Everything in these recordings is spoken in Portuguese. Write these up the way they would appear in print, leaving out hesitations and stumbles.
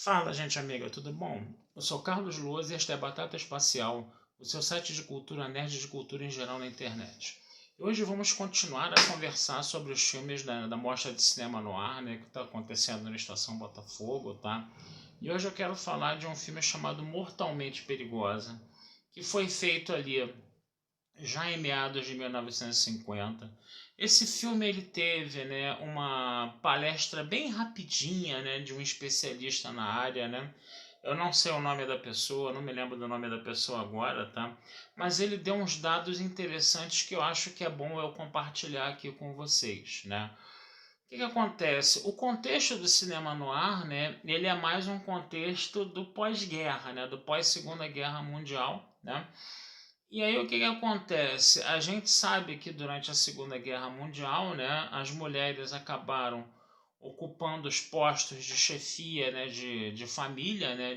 Fala, gente amiga, tudo bom? Eu sou Carlos Luas e esta é Batata Espacial, o seu site de cultura nerd e de cultura em geral na internet. E hoje vamos continuar a conversar sobre os filmes da Mostra de Cinema no Ar, né, que está acontecendo na Estação Botafogo, tá? E hoje eu quero falar de um filme chamado Mortalmente Perigosa, que foi feito ali já em meados de 1950. Esse filme ele teve, né, uma palestra bem rapidinha, né, de um especialista na área, né? Eu não sei o nome da pessoa, não me lembro do nome da pessoa agora, tá? Mas ele deu uns dados interessantes que eu acho que é bom eu compartilhar aqui com vocês, né? O que que acontece? O contexto do cinema noir, né, ele é mais um contexto do pós-guerra, né, do pós-Segunda Guerra Mundial, né? E aí o que que acontece? A gente sabe que durante a Segunda Guerra Mundial, né, as mulheres acabaram ocupando os postos de chefia, né, de família, né,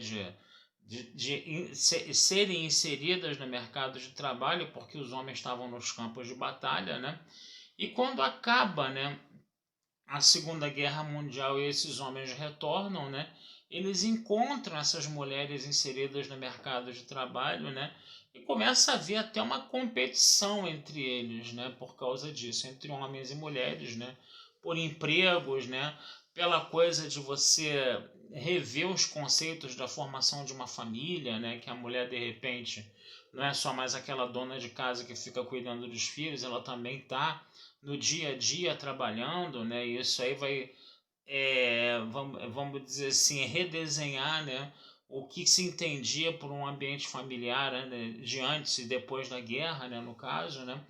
serem inseridas no mercado de trabalho porque os homens estavam nos campos de batalha, né? E quando acaba, né, a Segunda Guerra Mundial e esses homens retornam, né? Eles encontram essas mulheres inseridas no mercado de trabalho, né? E começa a haver até uma competição entre eles, né? Por causa disso, entre homens e mulheres, né? Por empregos, né? Pela coisa de você rever os conceitos da formação de uma família, né? Que a mulher de repente não é só mais aquela dona de casa que fica cuidando dos filhos, ela também está no dia a dia trabalhando, né? E isso aí vai, vamos dizer assim, redesenhar, né? O que se entendia por um ambiente familiar, né? De antes e depois da guerra, né? No caso, né?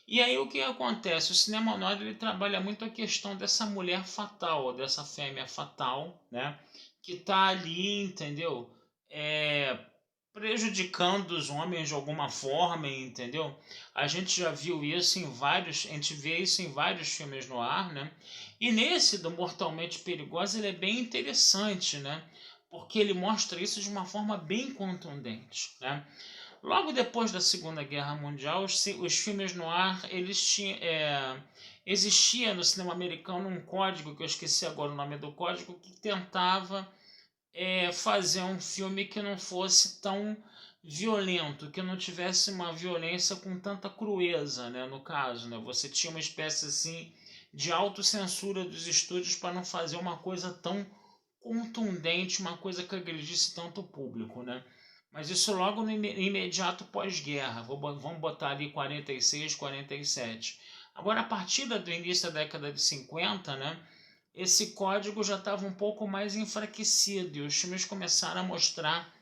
E aí o que acontece? O cinema noir ele trabalha muito a questão dessa mulher fatal, dessa fêmea fatal, né? Que está ali, entendeu? É, prejudicando os homens de alguma forma, entendeu? A gente já viu isso em vários, a gente vê isso em vários filmes no ar, né? E nesse do Mortalmente Perigosa ele é bem interessante, né? Porque ele mostra isso de uma forma bem contundente, né? Logo depois da Segunda Guerra Mundial, os filmes no ar, eles tinham, existia no cinema americano um código, que eu esqueci agora o nome do código, que tentava fazer um filme que não fosse tão violento, que não tivesse uma violência com tanta crueza, né, no caso, né? Você tinha uma espécie assim de autocensura dos estúdios para não fazer uma coisa tão contundente, uma coisa que agredisse tanto o público, né? Mas isso logo no imediato pós-guerra, vamos botar ali 46, 47. Agora, a partir do início da década de 50, né, esse código já estava um pouco mais enfraquecido e os filmes começaram a mostrar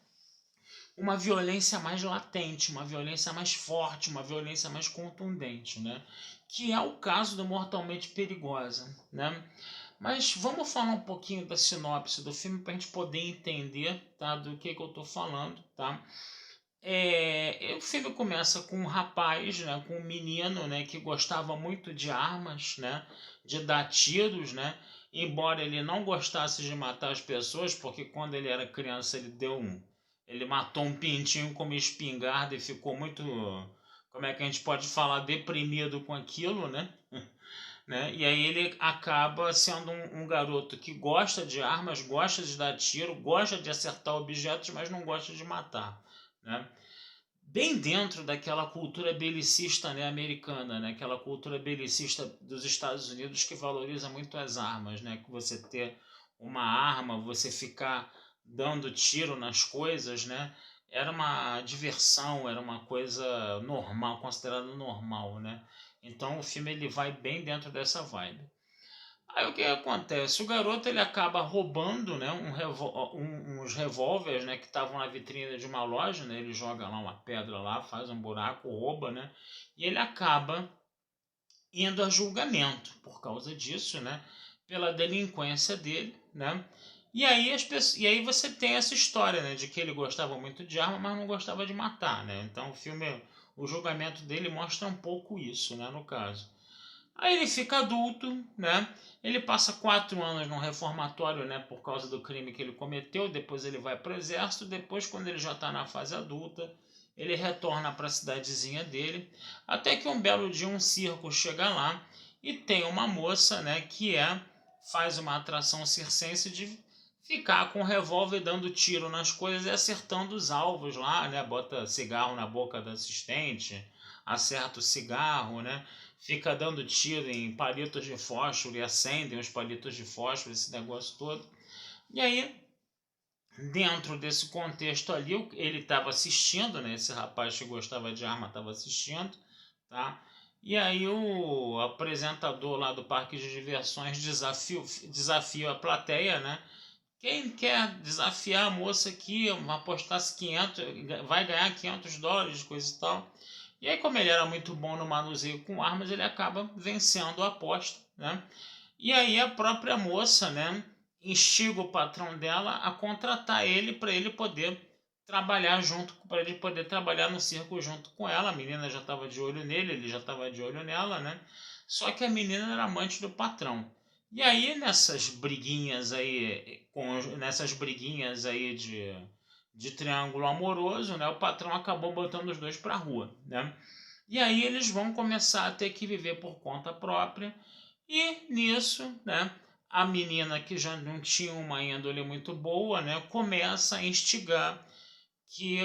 uma violência mais latente, uma violência mais forte, uma violência mais contundente, né? Que é o caso do Mortalmente Perigosa, né? Mas vamos falar um pouquinho da sinopse do filme para a gente poder entender, tá, do que eu estou falando, tá? O filme começa com um rapaz, né, com um menino, né, que gostava muito de armas, né, de dar tiros, né, embora ele não gostasse de matar as pessoas, porque quando ele era criança ele matou um pintinho com uma espingarda e ficou muito, como é que a gente pode falar, deprimido com aquilo, né? Né? E aí ele acaba sendo um garoto que gosta de armas, gosta de dar tiro, gosta de acertar objetos, mas não gosta de matar, né? Bem dentro daquela cultura belicista, né, americana, né, aquela cultura belicista dos Estados Unidos que valoriza muito as armas, né, que você ter uma arma, você ficar dando tiro nas coisas, né, era uma diversão, era uma coisa normal, considerada normal, né. Então o filme ele vai bem dentro dessa vibe. Aí o que acontece? O garoto ele acaba roubando, né, uns revólveres, né, que estavam na vitrine de uma loja, né, ele joga lá uma pedra lá, faz um buraco, rouba, né, e ele acaba indo a julgamento por causa disso, né, pela delinquência dele, né. E aí você tem essa história, né, de que ele gostava muito de arma, mas não gostava de matar, né. Então o julgamento dele mostra um pouco isso, né, no caso. Aí ele fica adulto, né? Ele passa 4 anos num reformatório, né? Por causa do crime que ele cometeu. Depois ele vai para o exército. Depois, quando ele já está na fase adulta, ele retorna para a cidadezinha dele. Até que um belo dia um circo chega lá e tem uma moça, né? Que faz uma atração circense de ficar com o revólver dando tiro nas coisas e acertando os alvos lá, né? Bota cigarro na boca da assistente, acerta o cigarro, né? Fica dando tiro em palitos de fósforo e acendem os palitos de fósforo, esse negócio todo. E aí, dentro desse contexto ali, ele estava assistindo, né? Esse rapaz que gostava de arma estava assistindo, tá? E aí o apresentador lá do parque de diversões desafia a plateia, né? Quem quer desafiar a moça aqui, apostar 500, vai ganhar $500, coisa e tal. E aí, como ele era muito bom no manuseio com armas, ele acaba vencendo a aposta, né? E aí a própria moça, né, instiga o patrão dela a contratar ele para ele poder trabalhar junto, para ele poder trabalhar no circo junto com ela. A menina já estava de olho nele, ele já estava de olho nela, né? Só que a menina era amante do patrão. E aí nessas briguinhas aí de triângulo amoroso, né, o patrão acabou botando os dois para rua, né? E aí eles vão começar a ter que viver por conta própria. E nisso, né, a menina que já não tinha uma índole muito boa, né, começa a instigar que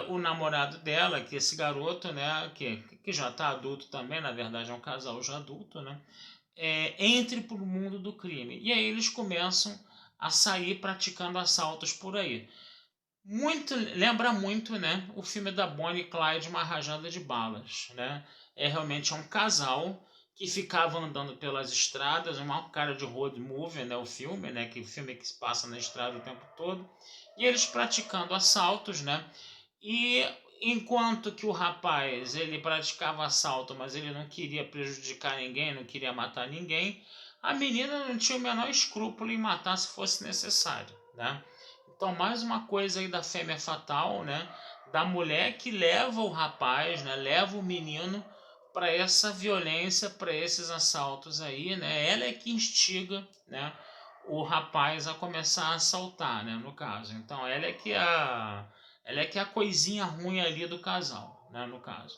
o namorado dela, que esse garoto, né, que já está adulto também, na verdade é um casal já adulto, né, entre para o mundo do crime. E aí eles começam a sair praticando assaltos por aí. Lembra muito, né, o filme da Bonnie e Clyde, Uma Rajada de Balas, né? Realmente um casal que ficava andando pelas estradas, uma cara de road movie, né, o filme, né, que o filme que se passa na estrada o tempo todo, e eles praticando assaltos, né? E enquanto que o rapaz, ele praticava assalto, mas ele não queria prejudicar ninguém, não queria matar ninguém, a menina não tinha o menor escrúpulo em matar se fosse necessário, né? Então, mais uma coisa aí da fêmea fatal, né? Da mulher que leva o rapaz, né? Leva o menino para essa violência, para esses assaltos aí, né? Ela é que instiga, né? O rapaz a começar a assaltar, né? No caso. Então, ela é que é a coisinha ruim ali do casal, né? No caso.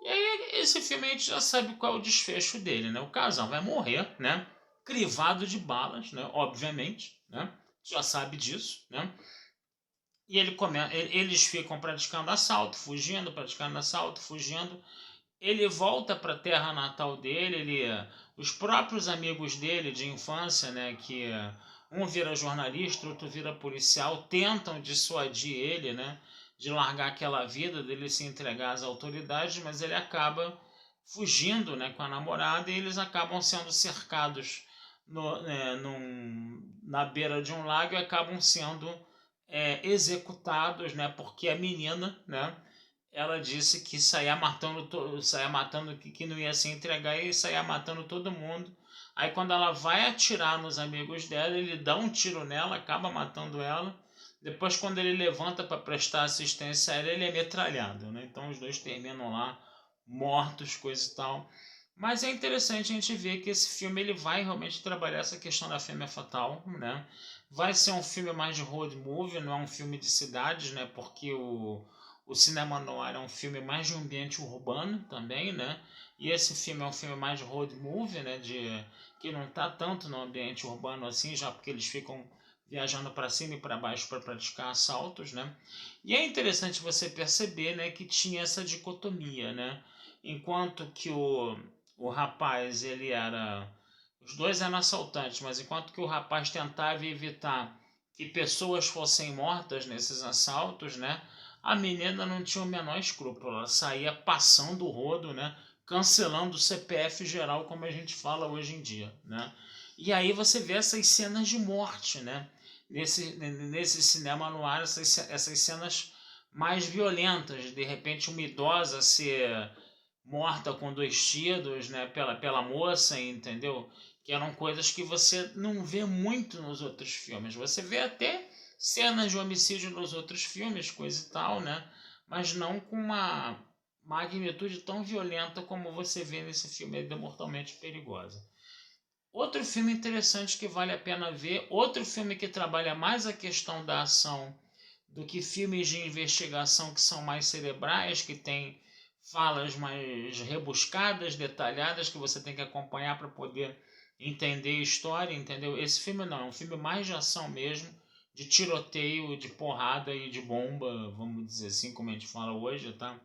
E aí, esse filme a gente já sabe qual é o desfecho dele, né? O casal vai morrer, né? Crivado de balas, né? Obviamente, né? Já sabe disso, né? E eles ficam praticando assalto, fugindo, praticando assalto, fugindo. Ele volta para a terra natal dele, os próprios amigos dele de infância, né, que um vira jornalista, outro vira policial, tentam dissuadir ele, né, de largar aquela vida, dele se entregar às autoridades, mas ele acaba fugindo, né, com a namorada e eles acabam sendo cercados na beira de um lago e acabam sendo executados, né, porque a menina, né, ela disse que saía matando que não ia se entregar e saía matando todo mundo. Aí quando ela vai atirar nos amigos dela, ele dá um tiro nela, acaba matando ela. Depois quando ele levanta para prestar assistência a ela, ele é metralhado, né? Então os dois terminam lá mortos, coisa e tal. Mas é interessante a gente ver que esse filme ele vai realmente trabalhar essa questão da fêmea fatal, né? Vai ser um filme mais de road movie, não é um filme de cidades, né? Porque o cinema noir é um filme mais de um ambiente urbano também, né? E esse filme é um filme mais de road movie, né? Que não está tanto no ambiente urbano assim, já porque eles ficam viajando para cima e para baixo para praticar assaltos, né? E é interessante você perceber, né, que tinha essa dicotomia, né? Enquanto que o rapaz, ele era... Os dois eram assaltantes, mas enquanto que o rapaz tentava evitar que pessoas fossem mortas nesses assaltos, né? A menina não tinha o menor escrúpulo, ela saía passando o rodo, né? Cancelando o CPF geral, como a gente fala hoje em dia, né? E aí você vê essas cenas de morte, né? Nesse cinema no ar, essas cenas mais violentas, de repente uma idosa ser morta com dois tiros, né, pela moça, entendeu? Que eram coisas que você não vê muito nos outros filmes. Você vê até cenas de homicídio nos outros filmes, coisa e tal, né? Mas não com uma magnitude tão violenta como você vê nesse filme da Mortalmente Perigosa. Outro filme interessante que vale a pena ver, outro filme que trabalha mais a questão da ação do que filmes de investigação que são mais cerebrais, que tem falas mais rebuscadas, detalhadas, que você tem que acompanhar para poder entender a história, entendeu? Esse filme não, é um filme mais de ação mesmo, de tiroteio, de porrada e de bomba, vamos dizer assim, como a gente fala hoje, tá?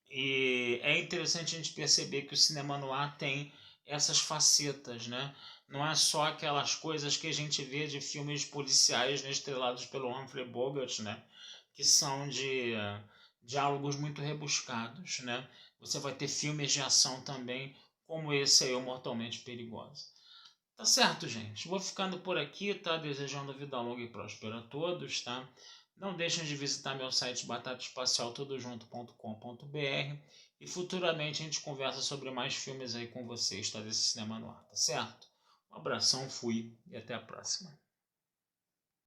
E é interessante a gente perceber que o cinema noir tem essas facetas, né? Não é só aquelas coisas que a gente vê de filmes policiais, né, estrelados pelo Humphrey Bogart, né? Que são de diálogos muito rebuscados, né? Você vai ter filmes de ação também, como esse aí, o Mortalmente Perigoso. Tá certo, gente? Vou ficando por aqui, tá? Desejando vida longa e próspera a todos, tá? Não deixem de visitar meu site batataespacialtodojunto.com.br e futuramente a gente conversa sobre mais filmes aí com vocês, tá? Desse cinema no ar, tá certo? Um abração, fui e até a próxima.